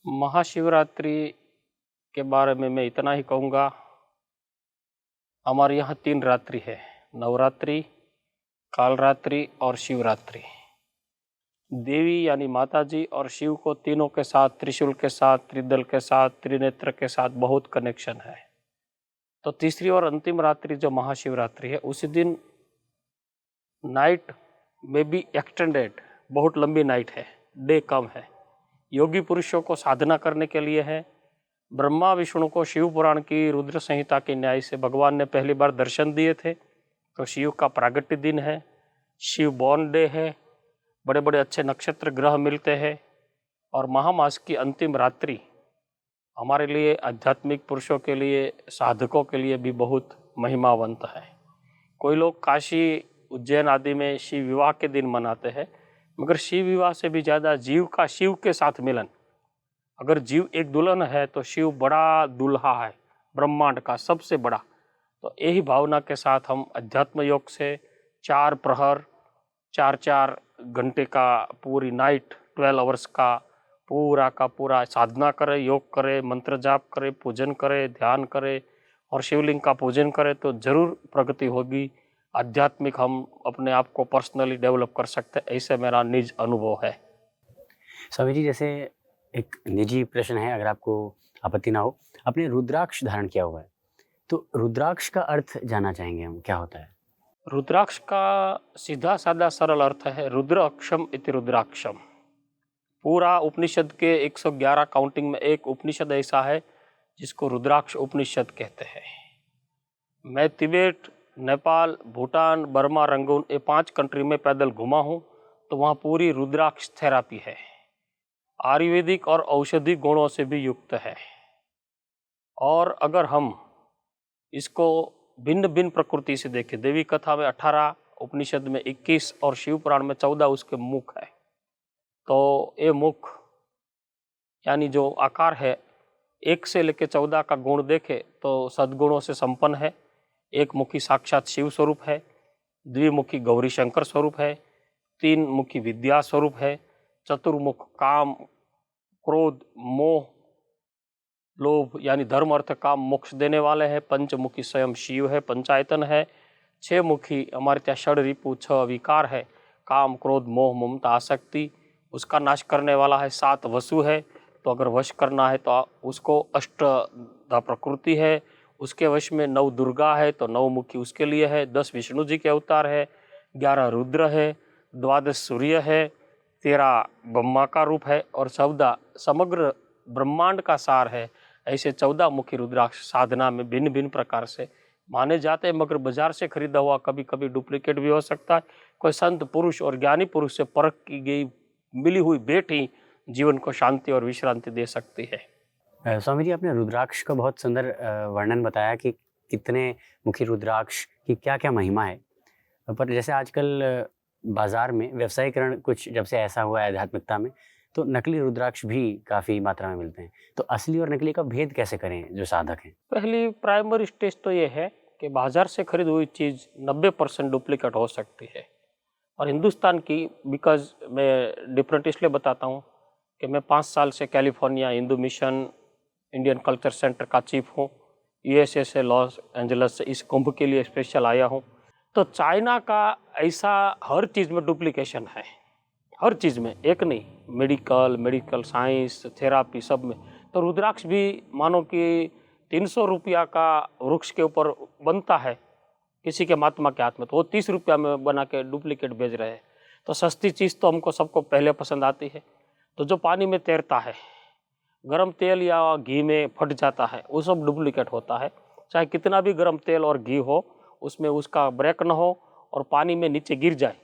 महाशिवरात्रि के बारे में मैं इतना ही कहूँगा। हमारे यहाँ 3 रात्रि है, नवरात्रि, कालरात्रि और शिवरात्रि। देवी यानी माता जी और शिव को तीनों के साथ, त्रिशूल के साथ, त्रिदल के साथ, त्रिनेत्र के साथ बहुत कनेक्शन है। तो तीसरी और अंतिम रात्रि जो महाशिवरात्रि है, उसी दिन नाइट में भी एक्सटेंडेड, बहुत लंबी नाइट है, डे कम है। योगी पुरुषों को साधना करने के लिए है। ब्रह्मा विष्णु को शिव पुराण की रुद्र संहिता के न्याय से भगवान ने पहली बार दर्शन दिए थे, तो शिव का प्रागट्य दिन है, शिव बॉर्न डे है, बड़े बड़े अच्छे नक्षत्र ग्रह मिलते हैं। और महामास की अंतिम रात्रि हमारे लिए, आध्यात्मिक पुरुषों के लिए, साधकों के लिए भी बहुत महिमावंत है। कोई लोग काशी, उज्जैन आदि में शिव विवाह के दिन मनाते हैं, मगर शिव विवाह से भी ज़्यादा जीव का शिव के साथ मिलन। अगर जीव एक दुल्हन है तो शिव बड़ा दूल्हा है, ब्रह्मांड का सबसे बड़ा। तो यही भावना के साथ हम अध्यात्म योग से 4 प्रहर, 4-4 घंटे का पूरी नाइट, 12 आवर्स का पूरा साधना करें, योग करें, मंत्र जाप करें, पूजन करें, ध्यान करें और शिवलिंग का पूजन करें तो जरूर प्रगति होगी। आध्यात्मिक हम अपने आप को पर्सनली डेवलप कर सकते हैं, ऐसे मेरा निज अनुभव है। स्वामी जी, जैसे एक निजी प्रश्न है, अगर आपको आपत्ति ना हो, आपने रुद्राक्ष धारण किया हुआ है, तो रुद्राक्ष का अर्थ जानना चाहेंगे हम, क्या होता है? रुद्राक्ष का सीधा साधा सरल अर्थ है रुद्र अक्षम इति रुद्राक्षम। पूरा उपनिषद के 111 काउंटिंग में एक उपनिषद ऐसा है जिसको रुद्राक्ष उपनिषद कहते हैं। मैं तिब्बत, नेपाल, भूटान, बर्मा, रंगून, ये 5 कंट्री में पैदल घुमा हूँ, तो वहाँ पूरी रुद्राक्ष थेरापी है, आयुर्वेदिक और औषधि गुणों से भी युक्त है। और अगर हम इसको भिन्न भिन्न प्रकृति से देखें, देवी कथा में 18, उपनिषद में 21 और शिव पुराण में 14 उसके मुख है। तो ये मुख यानी जो आकार है, 1 से लेकर 14 का गुण देखे तो सद्गुणों से संपन्न है। एक मुखी साक्षात शिव स्वरूप है, द्विमुखी गौरी शंकर स्वरूप है, 3 मुखी विद्या स्वरूप है, चतुर्मुख काम, क्रोध, मोह, लोभ यानी धर्म अर्थ काम मोक्ष देने वाले हैं, पंचमुखी स्वयं शिव है, पंचायतन है, 6 मुखी हमारे ત્યાં षड रिपु 6 विकार है, काम, क्रोध, मोह, ममता, आसक्ति, उसका नाश करने वाला है। 7 वसु है, तो अगर वश करना है तो उसको अष्टधा प्रकृति है, उसके वश में 9 दुर्गा है, तो 9 मुखी उसके लिए है, 10 विष्णु जी के अवतार है, 11 रुद्र है, 12 सूर्य है, 13 ब्रह्मा का रूप है और 14 समग्र ब्रह्मांड का सार है। ऐसे 14 मुखी रुद्राक्ष साधना में भिन्न भिन्न प्रकार से माने जाते हैं, मगर बाजार से खरीदा हुआ कभी कभी डुप्लीकेट भी हो सकता है। कोई संत पुरुष और ज्ञानी पुरुष से परख की गई मिली हुई भेंट ही जीवन को शांति और विश्रांति दे सकती है। स्वामी जी, आपने रुद्राक्ष का बहुत सुंदर वर्णन बताया कि कितने मुखी रुद्राक्ष की क्या क्या महिमा है। पर जैसे आजकल बाजार में व्यवसायीकरण कुछ जब से ऐसा हुआ है आध्यात्मिकता में, तो नकली रुद्राक्ष भी काफ़ी मात्रा में मिलते हैं। तो असली और नकली का भेद कैसे करें जो साधक हैं? पहली प्राइमरी स्टेज तो ये है कि बाजार से खरीदी हुई चीज़ 90% डुप्लीकेट हो सकती है। और हिंदुस्तान की, बिकॉज मैं डिफरेंट इसलिए बताता हूँ कि मैं 5 साल से California Hindu mission Indian culture centre का चीफ हूँ, यूएसए से लॉस एंजल्स से इस कुंभ के लिए स्पेशल आया हूँ। तो चाइना का ऐसा हर चीज़ में डुप्लीकेशन है, हर चीज़ में, एक नहीं, मेडिकल साइंस, थेरापी, सब में। तो रुद्राक्ष भी मानो कि 300 रुपया का वृक्ष के ऊपर बनता है किसी के महात्मा के हाथ में, तो वो 30 रुपया में बना के डुप्लीकेट बेच रहे हैं। तो सस्ती चीज़ तो हमको सबको पहले पसंद आती है। तो जो पानी में तैरता है, गरम तेल या घी में फट जाता है, वो सब डुप्लीकेट होता है। चाहे कितना भी गरम तेल और घी हो, उसमें उसका ब्रेक न हो और पानी में नीचे गिर जाए,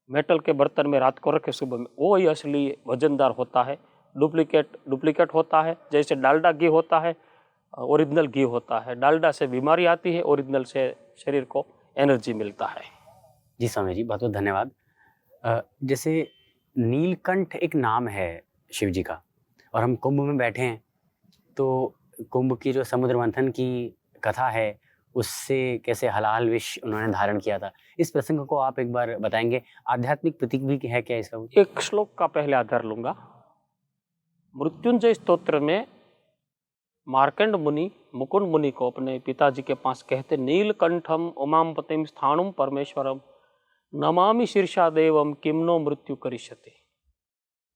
मेटल के बर्तन में रात को रखे सुबह में, वो ही असली वजनदार होता है। डुप्लीकेट होता है। जैसे डालडा घी होता है, ओरिजिनल घी होता है। डालडा से बीमारी आती है, ओरिजिनल से शरीर को एनर्जी मिलता है। जी स्वामी जी, बहुत बहुत धन्यवाद। जैसे नीलकंठ एक नाम है शिव जी का, और हम कुंभ में बैठे हैं, तो कुंभ की जो समुद्र मंथन की कथा है, उससे कैसे हलाल विष उन्होंने धारण किया था, इस प्रसंग को आप एक बार बताएंगे? आध्यात्मिक प्रतीक भी है क्या इसका? एक श्लोक का पहले आधार लूंगा। मृत्युंजय स्तोत्र में मार्कंड मुनि मुकुंद मुनि को अपने पिताजी के पास कहते, नीलकंठम उमापतिम स्थाणुम परमेश्वरम नमामि शीर्षा देवम किमनो मृत्यु करिष्यति।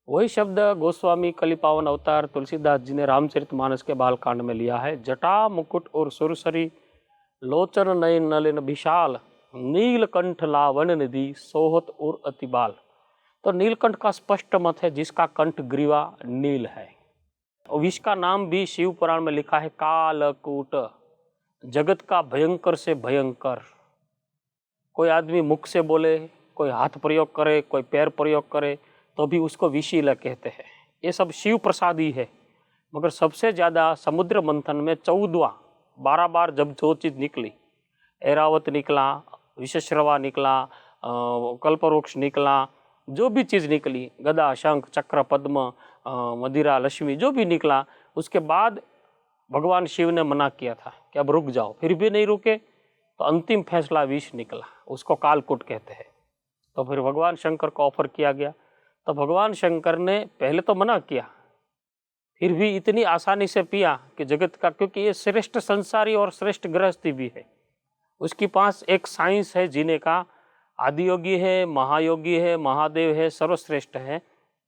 वही शब्द गोस्वामी कलिपावन अवतार तुलसीदास जी ने रामचरितमानस के बालकांड में लिया है। जटा मुकुट और सुरसरी लोचन नयन नलिन विशाल नीलकंठ लावण निधि सोहत और अतिबाल। तो नीलकंठ का स्पष्ट मत है जिसका कंठ ग्रीवा नील है। विष का नाम भी शिव पुराण में लिखा है कालकूट, जगत का भयंकर से भयंकर। कोई आदमी मुख से बोले, कोई हाथ प्रयोग करे, कोई पैर प्रयोग करे तो भी उसको विषील कहते हैं। ये सब शिव प्रसादी है। मगर सबसे ज़्यादा समुद्र मंथन में 12 बार जब जो चीज़ निकली, ऐरावत निकला, विशश्रवा निकला, कल्पवृक्ष निकला, जो भी चीज़ निकली, गदा शंख चक्र पद्म मदिरा लक्ष्मी जो भी निकला, उसके बाद भगवान शिव ने मना किया था कि अब रुक जाओ। फिर भी नहीं रुके तो अंतिम फैसला विष निकला, उसको कालकूट कहते हैं। तो फिर भगवान शंकर को ऑफर किया गया, तो भगवान शंकर ने पहले तो मना किया, फिर भी इतनी आसानी से पिया कि जगत का, क्योंकि ये श्रेष्ठ संसारी और श्रेष्ठ गृहस्थी भी है। उसके पास एक साइंस है जीने का, आदि योगी है, महायोगी है, महादेव है, सर्वश्रेष्ठ है।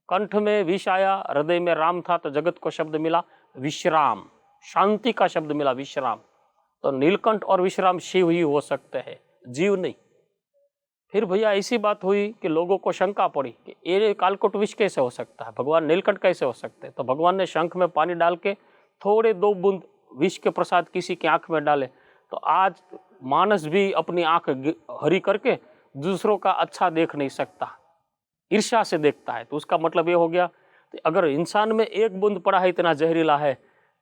कंठ में विष आया, हृदय में राम था, तो जगत को शब्द मिला विश्राम, शांति का शब्द मिला विश्राम। तो नीलकंठ और विश्राम शिव ही हो सकते हैं, जीव नहीं। फिर भैया ऐसी बात हुई कि लोगों को शंका पड़ी कि ये कालकूट विष कैसे हो सकता है, भगवान नीलकंठ कैसे हो सकते हैं। तो भगवान ने शंख में पानी डाल के थोड़े 2 बूंद विष के प्रसाद किसी की आंख में डाले, तो आज मानस भी अपनी आंख हरी करके दूसरों का अच्छा देख नहीं सकता, ईर्ष्या से देखता है। तो उसका मतलब ये हो गया कि अगर इंसान में 1 बूंद पड़ा है इतना जहरीला है,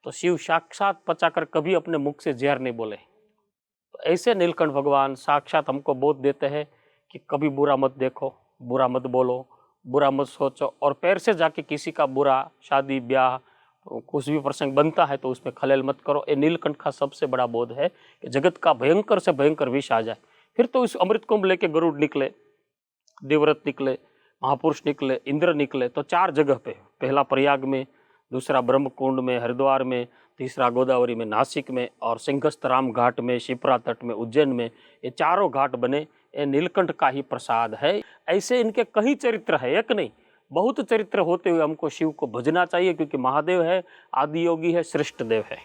तो शिव साक्षात पचाकर कभी अपने मुख से जहर नहीं बोले। तो ऐसे नीलकंठ भगवान साक्षात हमको बोध देते हैं कि कभी बुरा मत देखो, बुरा मत बोलो, बुरा मत सोचो, और पैर से जाके किसी का बुरा शादी ब्याह कुछ भी प्रसंग बनता है तो उसमें खलेल मत करो। ये नीलकंठ का सबसे बड़ा बोध है कि जगत का भयंकर से भयंकर विष आ जाए। फिर तो इस अमृत कुंभ लेके गरुड़ निकले, देवव्रत निकले, महापुरुष निकले, इंद्र निकले। तो 4 जगह पे, पहला प्रयाग में, दूसरा ब्रह्मकुंड में हरिद्वार में, तीसरा गोदावरी में नासिक में, और सिंहस्थ राम घाट में, शिप्रा तट में, उज्जैन में। ये चारों घाट बने, ये नीलकंठ का ही प्रसाद है। ऐसे इनके कई चरित्र है, एक नहीं बहुत चरित्र होते हुए हमको शिव को भजना चाहिए, क्योंकि महादेव है, आदि योगी है, श्रेष्ठ देव है।